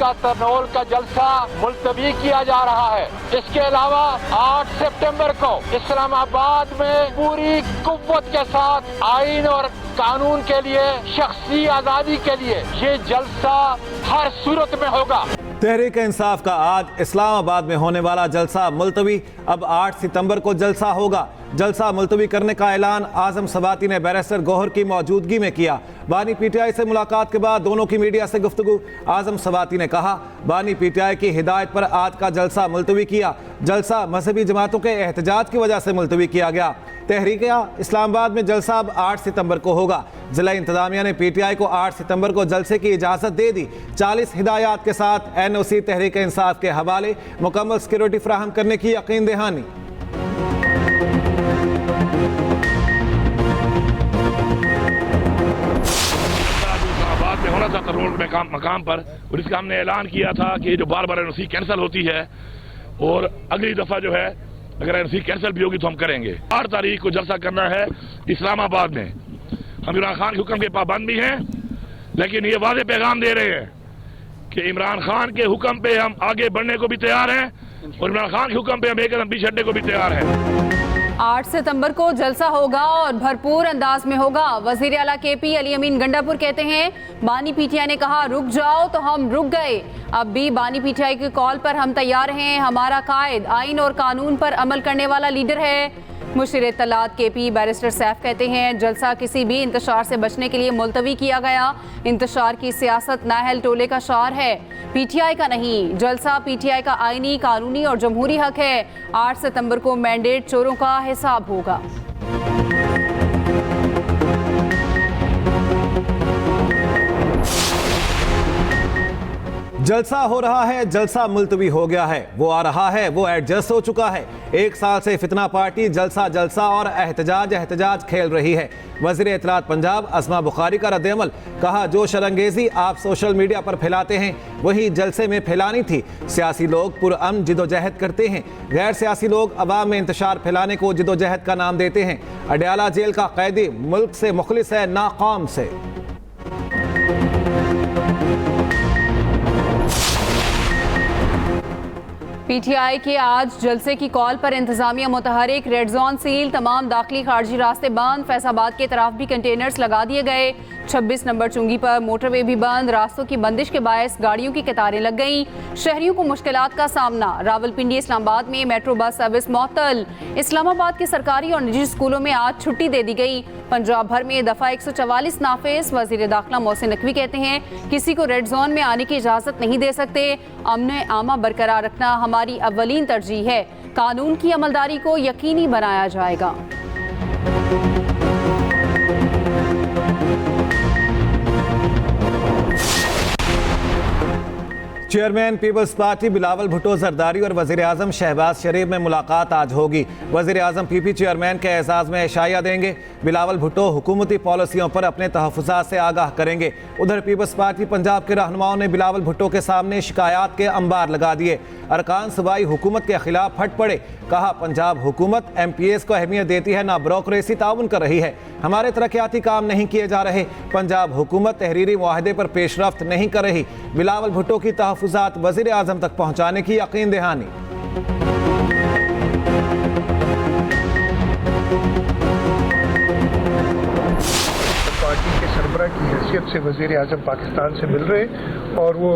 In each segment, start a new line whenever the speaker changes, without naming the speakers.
जलसा तरनोल का जलसा मुलतवी किया जा रहा है। इसके अलावा 8 सितंबर को इस्लामाबाद में पूरी कुव्वत के साथ आईन और कानून के लिए, शख्सी आजादी के लिए ये जलसा हर सूरत में होगा।
तहरीक इंसाफ का आज इस्लामाबाद में होने वाला जलसा मुलतवी, अब 8 सितंबर को जलसा होगा। जलसा मुलतवी करने का ऐलान आजम सवाती ने बैरिस्टर गौहर की मौजूदगी में किया। बानी पीटीआई से मुलाकात के बाद दोनों की मीडिया से गुफ्तगू। आजम सवाती ने कहा, बानी पीटीआई की हिदायत पर आज का जलसा मुलतवी किया। जलसा मजहबी जमातों के एहतजाज की वजह से मुलतवी किया गया। तहरीक इस्लामाबाद में जलसा अब 8 सितंबर को होगा। जिला इंतजामिया ने पीटीआई को 8 सितंबर को जलसे की इजाज़त दे दी। 40 हिदायत के साथ एनओसी तहरीक इंसाफ के हवाले, मुकम्मल सिक्योरिटी फराहम करने की यकीन दहानी।
में होना था तरनोल मकाम पर, और इसका हमने ऐलान किया था कि जो बार बार एनओसी कैंसिल होती है और अगली दफा जो है अगर एनओसी कैंसिल भी होगी तो हम करेंगे। 8 तारीख को जलसा करना है इस्लामाबाद में। हम इमरान खान के हुक्म के पाबंद भी हैं, लेकिन ये वादे पैगाम दे रहे हैं कि इमरान खान के हुक्म पे हम आगे बढ़ने को भी तैयार हैं और इमरान खान के हुक्म पे हम एक कदम पीछे हटने को भी तैयार हैं।
8 सितंबर को जलसा होगा और भरपूर अंदाज में होगा। वजीर आला केपी अली अमीन गंडापुर कहते हैं, बानी पीटीआई ने कहा रुक जाओ तो हम रुक गए। अब भी बानी पीटीआई की कॉल पर हम तैयार हैं। हमारा कायद आइन और कानून पर अमल करने वाला लीडर है। मुशीर इत्तलात केपी बैरिस्टर सैफ कहते हैं, जलसा किसी भी इंतशार से बचने के लिए मुलतवी किया गया। इंतशार की सियासत नाहल टोले का शार है, पीटीआई का नहीं। जलसा पीटीआई का आईनी, कानूनी और जमहूरी हक है। 8 सितंबर को मैंडेट चोरों का हिसाब होगा।
जलसा हो रहा है, जलसा मुलतवी हो गया है। वो आ रहा है, वो एडजस्ट हो चुका है। 1 साल से फितना पार्टी जलसा जलसा और एहतजाज खेल रही है। वज़ीर इत्तलात पंजाब अस्मा बुखारी का रद्द-ए-अमल, कहा जो शरंगेजी आप सोशल मीडिया पर फैलाते हैं वही जलसे में फैलानी थी। सियासी लोग पुरअमन जिदोजहद करते हैं, गैर सियासी लोग अवाम में इंतशार फैलाने को जिदोजहद का नाम देते हैं। अडयाला जेल का कैदी मुल्क से मुखलिस है, ना कौम से।
पीटीआई के आज जलसे की कॉल पर इंतजामिया मुतहरिक, रेड जोन सील, तमाम दाखिली खारजी रास्ते बंद। फैसलाबाद के तरफ भी कंटेनर्स लगा दिए गए। 26 नंबर चुंगी पर मोटरवे भी बंद। रास्तों की बंदिश के बायस गाड़ियों की कतारें लग गईं। शहरियों को मुश्किलात का सामना। रावलपिंडी इस्लामाबाद में मेट्रो बस सर्विस मुअत्तल। इस्लामाबाद के सरकारी और निजी स्कूलों में आज छुट्टी दे दी गई। पंजाब भर में दफा 144 नाफिज। वजीर दाखिला मोहसिन नकवी कहते हैं, किसी को रेड जोन में आने की इजाजत नहीं दे सकते। अमन आमा बरकरार रखना हमारी अव्वलीन तरजीह है। कानून की अमलदारी को यकीनी बनाया जाएगा।
चेयरमैन पीपल्स पार्टी बिलावल भुट्टो जरदारी और वजीर आजम शहबाज शरीफ में मुलाकात आज होगी। वजीर आजम पीपी चेयरमैन के एजाज में इशाया देंगे। बिलावल भुट्टो हुकूमती पॉलिसियों पर अपने तहफ़्फ़ुज़ात से आगाह करेंगे। उधर पीपल्स पार्टी पंजाब के रहनुमाओं ने बिलावल भुट्टो के सामने शिकायत के अंबार लगा दिए। अरकान सूबाई हुकूमत के खिलाफ फट पड़े। कहा, पंजाब हुकूमत MPS को अहमियत देती है, ना ब्रोक्रेसी ताउन कर रही है। हमारे तरक्याती काम नहीं किए जा रहे। पंजाब हुकूमत तहरीरी मुआहदे पर पेशरफ्त नहीं कर रही। बिलावल भुट्टो की तहफ़्फ़ुज़ात वज़ीर आज़म तक पहुँचाने की यकीन दहानी।
पार्टी के सरबराह की हैसियत से वज़ीर आज़म पाकिस्तान से मिल रहे और वो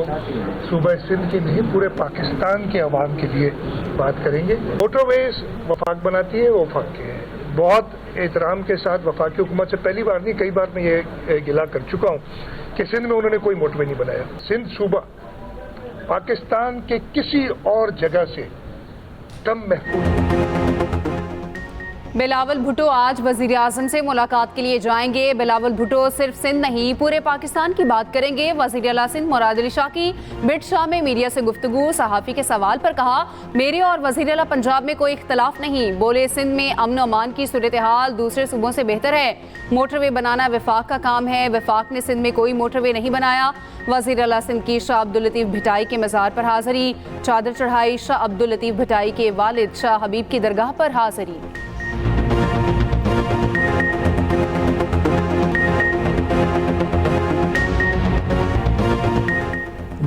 सूबा सिंध के लिए पूरे पाकिस्तान के अवाम के लिए बात करेंगे। मोटरवेज वफाक बनाती है, वो वफाक के हैं। बहुत एहतराम के साथ वफाकी हुकूमत से पहली बार नहीं, कई बार मैं ये गिला कर चुका हूँ कि सिंध में उन्होंने कोई मोटरवे नहीं बनाया। सिंध सूबा पाकिस्तान के किसी और जगह से कम महफूज।
बिलावल भुट्टो आज वजीर आजम से मुलाकात के लिए जाएंगे। बिलावल भुट्टो सिर्फ सिंध नहीं पूरे पाकिस्तान की बात करेंगे। वजीर आला सिंध मुराद अली शाह की बिट शाह में मीडिया से गुफ्तगू। सहाफ़ी के सवाल पर कहा, मेरे और वजीर आला पंजाब में कोई इख्तलाफ नहीं। बोले, सिंध में अमन अमान की सूरत हाल दूसरे सूबों से बेहतर है। मोटरवे बनाना वफाक का काम है। वफाक ने सिंध में कोई मोटरवे नहीं बनाया। वजीर आला सिंध की शाह अब्दुल लतीफ़ भिटाई के मज़ार पर हाज़री। चादर चढ़ाई। शाह अब्दुल लतीफ़ भिटाई के वालिद शाह हबीब की दरगाह पर हाज़री।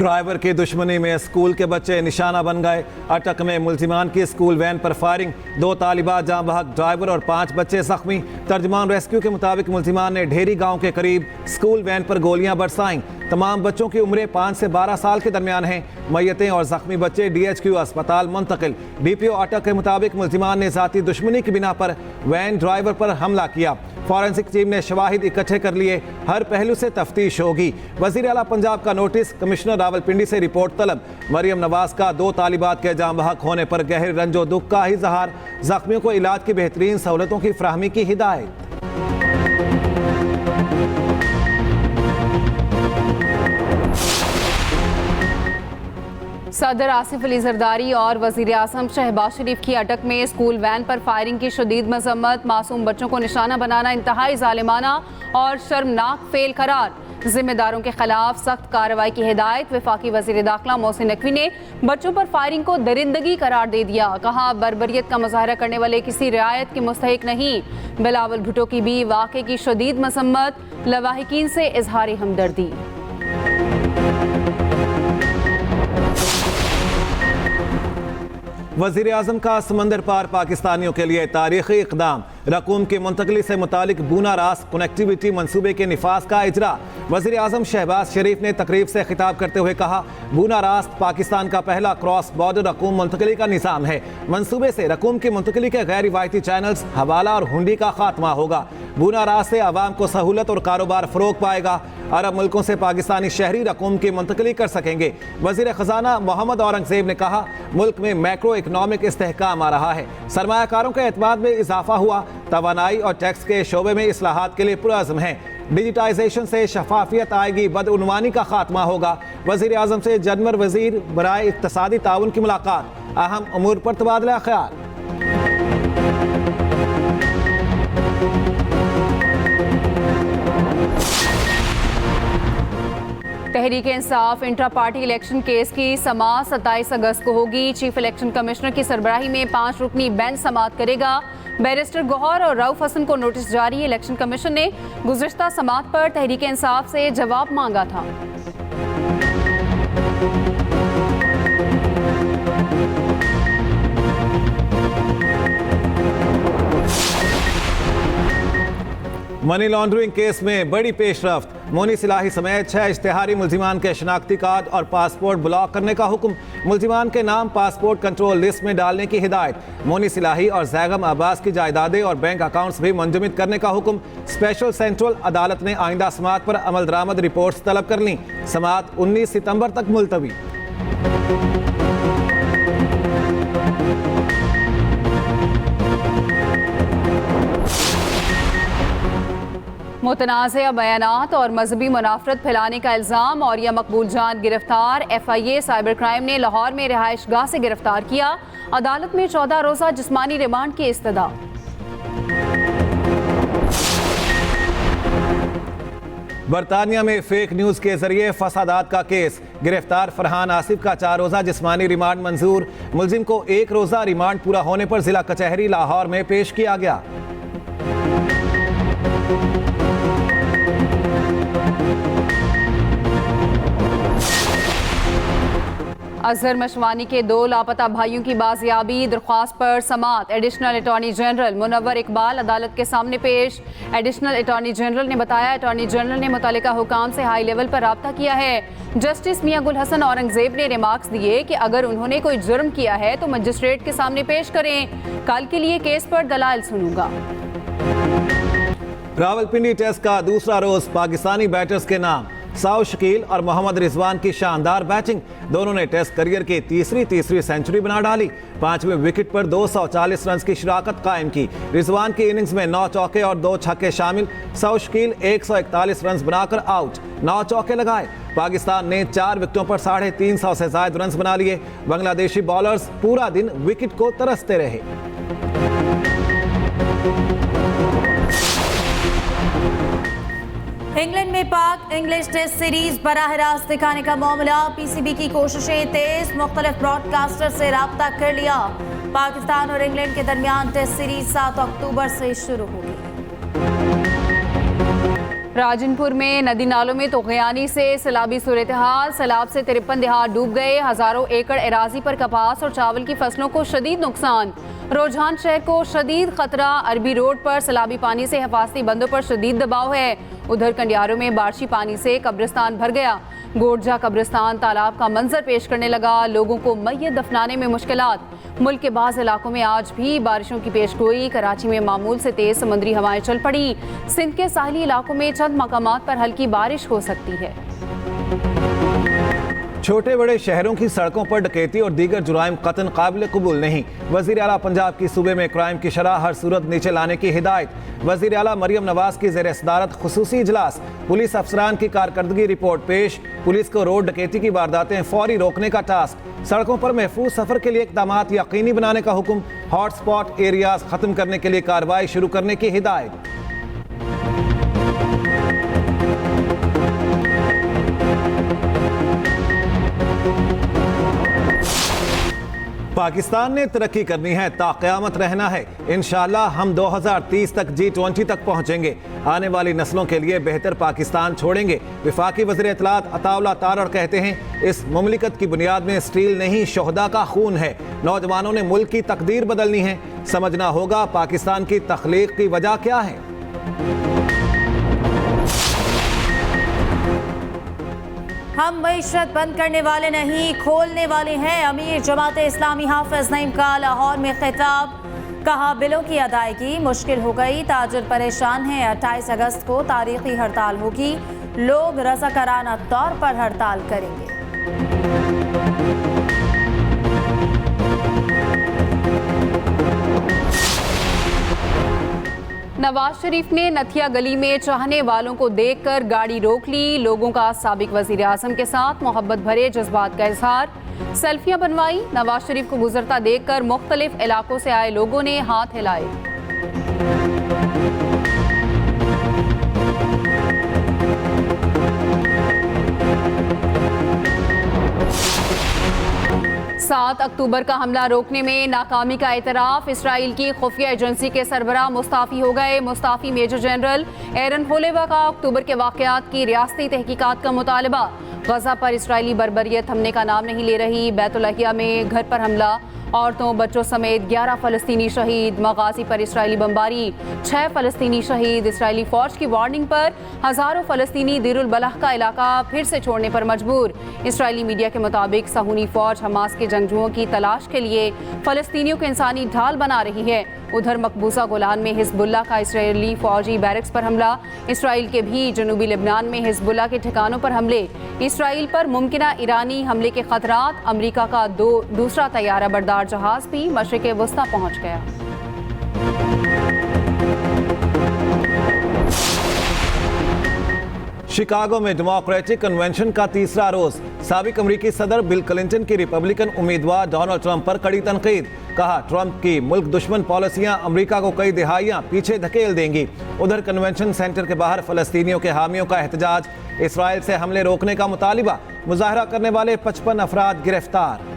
ड्राइवर की दुश्मनी में स्कूल के बच्चे निशाना बन गए। अटक में मुल्जिमान की स्कूल वैन पर फायरिंग, 2 तालिबात जाँ बहक, ड्राइवर और 5 बच्चे जख्मी। तर्जमान रेस्क्यू के मुताबिक मुल्जिमान ने ढेरी गांव के करीब स्कूल वैन पर गोलियां बरसाईं। तमाम बच्चों की उम्रें 5 से 12 साल के दरमियान हैं। मैयतें और जख्मी बच्चे DHQ अस्पताल मुंतकिल। DPO अटक के मुताबिक मुल्जिमान ने जाती दुश्मनी की बिना पर वैन ड्राइवर पर हमला किया। फॉरेंसिक टीम ने शवाहिद इकट्ठे कर लिए, हर पहलू से तफ्तीश होगी। वजीर आला पंजाब का नोटिस, कमिश्नर रावलपिंडी से रिपोर्ट तलब। मरियम नवाज का 2 तालिबात के जाँ बहक होने पर गहरे रंजो दुख का इजहार, जख्मियों को इलाज की बेहतरीन सहूलतों की फराहमी की हिदायत।
सदर आसिफ अली जरदारी और वजीर आजम शहबाज शरीफ की अटक में स्कूल वैन पर फायरिंग की शदीद मजम्मत, मासूम बच्चों को निशाना बनाना इंतहाई जालिमाना और शर्मनाक फेल करार। जिम्मेदारों के खिलाफ सख्त कार्रवाई की हिदायत। वफाकी वजीर दाखिला मोहसिन नकवी ने बच्चों पर फायरिंग को दरिंदगी करार दे दिया। कहा, बर्बरियत का मुजाहरा करने वाले किसी रियायत के मुस्तहिक नहीं। बिलावल भुट्टो की भी वाक़े की शदीद मजम्मत, लवाहिकीन से इजहार हमदर्दी।
वज़ीर आज़म का समंदर पार पाकिस्तानियों के लिए तारीखी इक़दाम, रकूम की मुंतकली से मुतालिक बूना रास कनेक्टिविटी मंसूबे के निफाज का इजरा। वज़ीर आज़म शहबाज शरीफ ने तकरीब से खिताब करते हुए कहा, बूना रास पाकिस्तान का पहला क्रॉस बॉर्डर रकूम मुंतकली का निज़ाम है। मंसूबे से रकूम की मुंतकली के गैर रिवायती चैनल्स, हवाला और हुंडी का खात्मा होगा। बूना रास से आवाम को सहूलत और कारोबार फ़रोग पाएगा। अरब मुल्कों से पाकिस्तानी शहरी रकूम की मुंतकली कर सकेंगे। वज़ीर ख़जाना मोहम्मद औरंगज़ेब ने कहा, मुल्क में मैक्रो इकनॉमिक इस्तेहकाम आ रहा है। सरमायाकारों के एतमाद में इजाफा हुआ। तवानाई और टैक्स के शोबे में इस्लाहात के लिए पुरअज़्म है। डिजिटाइजेशन से शफाफियत आएगी, बदउनवानी का खात्मा होगा। वज़ीर आज़म से जनरल वज़ीर बराए इक़्तिसादी ताउन की मुलाकात, अहम उमूर पर तबादला ख्याल।
Tehreek Insaf intra party election case की समाअत 27 अगस्त को होगी। चीफ इलेक्शन कमिश्नर की सरबराही में 5 रुकनी बेंच समाअत करेगा। बैरिस्टर गौहर और रऊफ हसन को नोटिस जारी। इलेक्शन कमीशन ने गुज़िश्ता समाअत पर तहरीक इंसाफ से जवाब मांगा था।
मनी लॉन्ड्रिंग केस में बड़ी पेशरफ्त, मोनी सिलाही समेत 6 इश्तिहारी मुल्जिमान के शनाख्ती कार्ड और पासपोर्ट ब्लॉक करने का हुक्म। मुल्जिमान के नाम पासपोर्ट कंट्रोल लिस्ट में डालने की हिदायत। मोनी सिलाही और जैगम अब्बास की जायदादें और बैंक अकाउंट्स भी मुंजमद करने का हुक्म। स्पेशल सेंट्रल अदालत ने आइंदा समाअत पर अमल दरामद रिपोर्ट्स तलब कर ली। समाअत 19 सितंबर तक मुलतवी।
मुतनाज़िया बयानात और मजहबी मुनाफरत फैलाने का इल्ज़ाम और या मकबूल जान गिरफ्तार। FIA साइबर क्राइम ने लाहौर में रिहाइश गाह से गिरफ्तार किया। अदालत में 14 रोज़ा जिस्मानी रिमांड की इस्तदा।
बरतानिया में फेक न्यूज़ के जरिए फसादात का केस, गिरफ्तार फरहान आसिफ का 4 रोज़ा जिस्मानी रिमांड मंजूर। मुलजिम को 1 रोज़ा रिमांड पूरा होने पर जिला कचहरी लाहौर में पेश किया गया।
अजहर मशवानी के 2 लापता भाइयों की बाजियाबी, दरख्वास्त पर समाअत। Additional attorney general Munawwar Iqbal अदालत के सामने पेश। एडिशनल अटॉर्नी जनरल ने बताया, अटॉर्नी जनरल ने मुतल्लिका हुकाम से हाई लेवल पर राब्ता किया है। जस्टिस मियां गुल हसन औरंगजेब ने रिमार्क्स दिए कि अगर उन्होंने कोई जुर्म किया है तो मजिस्ट्रेट के सामने पेश करें। कल के लिए केस पर दलाइल सुनूंगा।
रावलपिंडी टेस्ट का दूसरा रोज पाकिस्तानी बैटर्स के नाम, साउथ शकील और मोहम्मद रिजवान की शानदार बैटिंग। दोनों ने टेस्ट करियर की तीसरी सेंचुरी बना डाली। 5वें विकेट पर 240 रन की शराकत कायम की। रिजवान की इनिंग्स में 9 चौके और 2 छक्के शामिल। साउथ शकील 141 रन बनाकर आउट, 9 चौके लगाए। पाकिस्तान ने 4 विकेटों पर 350 से ज्यादा रन बना लिए। बांग्लादेशी बॉलर्स पूरा दिन विकेट को तरसते रहे।
इंग्लैंड में पाक इंग्लिश टेस्ट सीरीज बराह रास्त दिखाने का मामला। PCB की कोशिशें तेज, मुख्तलिफ ब्रॉडकास्टर से राब्ता कर लिया। पाकिस्तान और इंग्लैंड के दरमियान टेस्ट सीरीज 7 अक्टूबर से शुरू होगी।
राजनपुर में नदी नालों में तोगयानी से सैलाबी सूरत हाल। सैलाब से 53 देहात डूब गए। हजारों एकड़ एराजी पर कपास और चावल की फसलों को शदीद नुकसान। रोजान शहर को शदीद खतरा। अरबी रोड पर सैलाबी पानी से हिफाजती बंदों पर शदीद दबाव है। उधर कंडियारों में बारिशी पानी से कब्रिस्तान भर गया। गोरजा कब्रिस्तान तालाब का मंजर पेश करने लगा। लोगों को मैयत दफनाने में मुश्किलात। मुल्क के बाज़ इलाकों में आज भी बारिशों की पेशगोई। कराची में मामूल से तेज समुद्री हवाएं चल पड़ी। सिंध के साहली इलाकों में चंद मकामात पर हल्की बारिश हो सकती है।
छोटे बड़े शहरों की सड़कों पर डकैती और दीगर जुराइम कतन काबिल कबूल नहीं। वज़ीर आला पंजाब की सूबे में क्राइम की शरह हर सूरत नीचे लाने की हिदायत। वज़ीर आला मरियम नवाज की ज़ेर सदारत खुसूसी इजलास। पुलिस अफसरान की कारकर्दगी रिपोर्ट पेश। पुलिस को रोड डकैती की वारदातें फौरी रोकने का टास्क। सड़कों पर महफूज सफर के लिए इक़दामात यकीनी बनाने का हुक्म। हॉटस्पॉट एरियाज खत्म करने के लिए कार्रवाई शुरू करने की हिदायत। पाकिस्तान ने तरक्की करनी है, ताक़यामत रहना है। इंशाअल्लाह हम 2030 तक G20 तक पहुंचेंगे। आने वाली नस्लों के लिए बेहतर पाकिस्तान छोड़ेंगे। वफाकी वज़ीर इत्तलात अताउल्लाह तारड़ कहते हैं, इस मुमलिकत की बुनियाद में स्टील नहीं शोहदा का खून है। नौजवानों ने मुल्क की तकदीर बदलनी है। समझना होगा पाकिस्तान की तख्लीक की वजह क्या है।
हम मईशत बंद करने वाले नहीं, खोलने वाले हैं। अमीर जमात इस्लामी हाफिज नईम का लाहौर में खिताब। कहा बिलों की अदायगी मुश्किल हो गई, ताजिर परेशान हैं। 28 अगस्त को तारीखी हड़ताल होगी। लोग रज़ाकाराना तौर पर हड़ताल करेंगे।
नवाज शरीफ ने नथिया गली में चाहने वालों को देखकर गाड़ी रोक ली। लोगों का साबिक वजीर आजम के साथ मोहब्बत भरे जज्बात का इजहार। सेल्फियां बनवाई। नवाज शरीफ को गुजरता देखकर मुख्तलिफ इलाकों से आए लोगों ने हाथ हिलाए। सात अक्टूबर का हमला रोकने में नाकामी का एतराफ। इसराइल की खुफिया एजेंसी के सरबराह मुस्ताफी हो गए। मुस्ताफी मेजर जनरल एरन होलेवा का अक्टूबर के वाकयात की रियासती तहकीकात का मुतालबा। गजा पर इसराइली बर्बरियत थमने का नाम नहीं ले रही। बैतुल-लहिया में घर पर हमला, औरतों बच्चों समेत 11 फ़लस्तीनी शहीद। मगाजी पर इसराइली बमबारी, 6 फ़लस्तीनी शहीद। इसराइली फ़ौज की वार्निंग पर हज़ारों फ़लस्तीनी देरुल बलाह का इलाका फिर से छोड़ने पर मजबूर। इसराइली मीडिया के मुताबिक सहूनी फ़ौज हमास के जंगजुओं की तलाश के लिए फ़लस्तीनियों को इंसानी ढाल बना रही है। उधर मकबूजा गोलान में हिजबुल्लाह का इसराइली फ़ौजी बैरक्स पर हमला। इसराइल के भी जनूबी लेबनान में हिजबुल्लाह के ठिकानों पर हमले। इसराइल पर मुमकिना ईरानी हमले के खतरात। अमरीका का दूसरा तैयारा बरदार जहाज भी मशरिक़ वस्ता पहुंच गया।
शिकागो में डेमोक्रेटिक कन्वेंशन का तीसरा रोज। साबिक अमरीकी सदर बिल क्लिंटन की रिपब्लिकन उम्मीदवार डोनाल्ड ट्रंप पर कड़ी तनकीद। कहा ट्रंप की मुल्क दुश्मन पॉलिसियां अमरीका को कई दिहाइयां पीछे धकेल देंगी। उधर कन्वेंशन सेंटर के बाहर फलस्तीनियों के हामियों का एहतजाज। इसराइल से हमले रोकने का मुतालिबा। मुजाहरा करने वाले 55 अफराद गिरफ्तार।